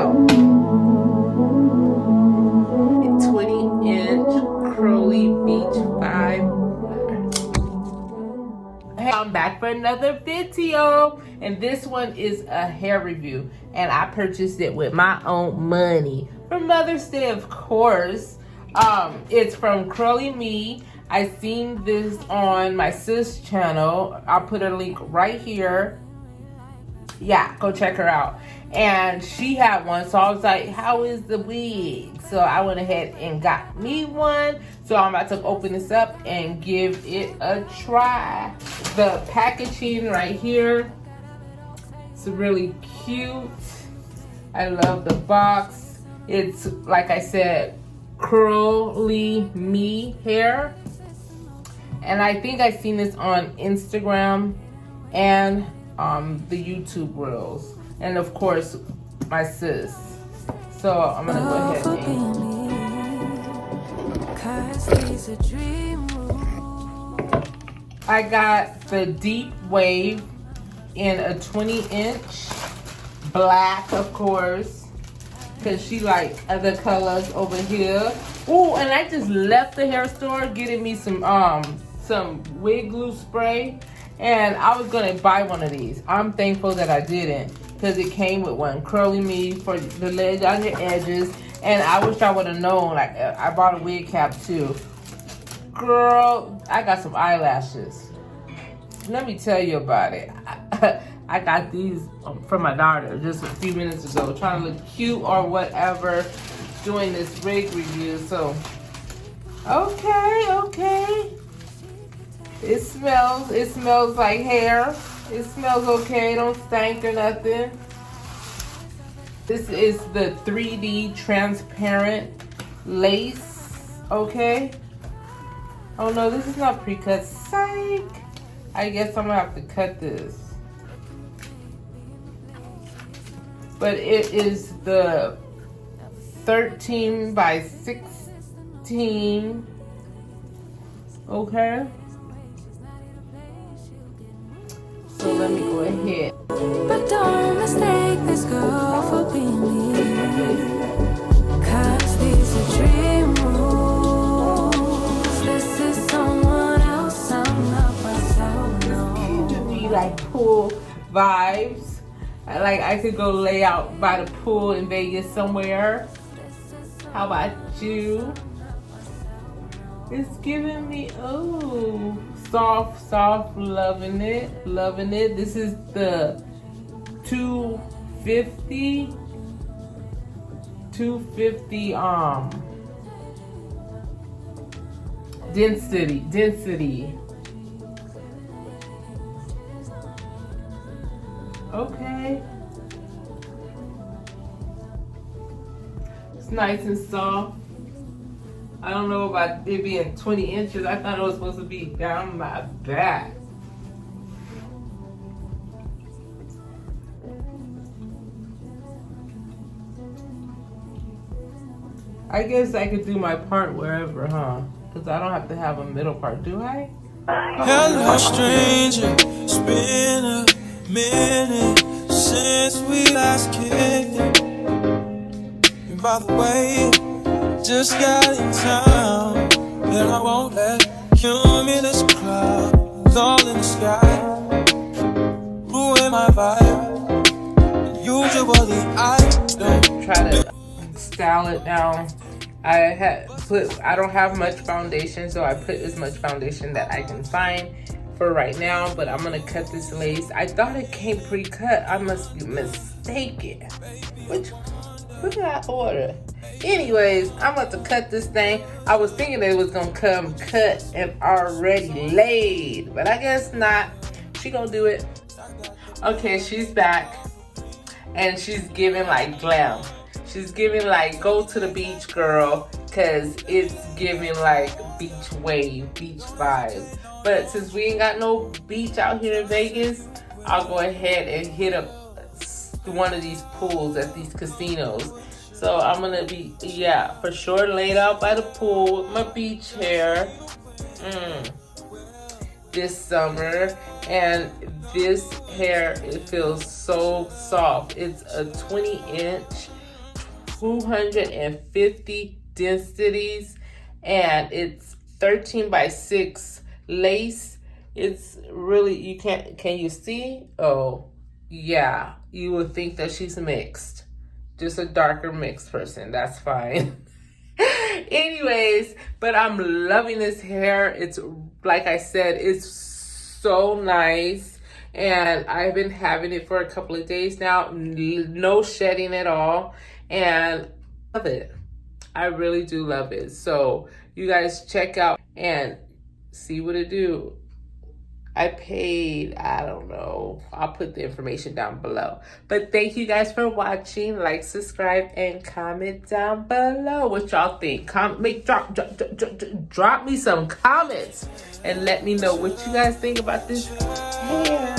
out. 20-inch Curly Beach 5. Hey, I'm back for another video, and this one is a hair review, and I purchased it with my own money for Mother's Day, of course. It's from Curlyme. I seen this on my sis channel. I'll put a link right here. Yeah, go check her out. And she had one, so I was like, how is the wig? So I went ahead and got me one. So I'm about to open this up and give it a try. The packaging right here, it's really cute. I love the box. It's, like I said, Curlyme hair. And I think I seen this on Instagram and the YouTube reels, and of course my sis. So I'm gonna go ahead and I got the deep wave in a 20-inch black, of course, because she like other colors over here. Oh, and I just left the hair store getting me some wig glue spray. And I was gonna buy one of these. I'm thankful that I didn't, because it came with one. Curlyme for the ledge on your edges. And I wish I would have known. Like, I bought a wig cap too. Girl, I got some eyelashes. Let me tell you about it. I got these from my daughter just a few minutes ago, trying to look cute or whatever, doing this wig review. So, okay. It smells like hair. It smells okay, don't stink or nothing. This is the 3D transparent lace, okay? Oh no, this is not pre-cut, psych. I guess I'm gonna have to cut this. But it is the 13 by 16, okay? So let me go ahead. But don't mistake this girl for being me, 'cause these are dream rules. This is someone else, I'm not myself, no. To be like pool vibes. Like I could go lay out by the pool in Vegas somewhere. How about you? It's giving me, oh, soft, loving it. This is the 250 density. Okay. It's nice and soft. I don't know about it being 20 inches. I thought it was supposed to be down my back. I guess I could do my part wherever, huh? Because I don't have to have a middle part, do I? Hello, stranger. It's been a minute since we last kicked it. And by the way, just got in town, and I won't let cumulus clouds all in the sky ruin my vibe. Usually I don't try to style it down. I don't have much foundation, so I put as much foundation that I can find for right now. But I'm gonna cut this lace. I thought it came pre-cut. I must be mistaken. What did I order? Anyways, I'm about to cut this thing. I was thinking that it was gonna come cut and already laid, but I guess not. She gonna do it. Okay, she's back, and she's giving like glam. She's giving like go to the beach, girl, cause it's giving like beach wave, beach vibes. But since we ain't got no beach out here in Vegas, I'll go ahead and hit up one of these pools at these casinos. So I'm gonna be, yeah, for sure laid out by the pool with my beach hair this summer. And this hair, it feels so soft. It's a 20-inch 250 densities, and it's 13 by 6 lace. It's really, you can't, can you see? Oh, yeah, you would think that she's mixed. Just a darker mixed person, that's fine. Anyways, but I'm loving this hair. It's, like I said, it's so nice. And I've been having it for a couple of days now. No shedding at all. And I love it. I really do love it. So you guys check out and see what it do. I paid, I don't know. I'll put the information down below. But thank you guys for watching. Like, subscribe, and comment down below what y'all think. Drop me some comments and let me know what you guys think about this hair.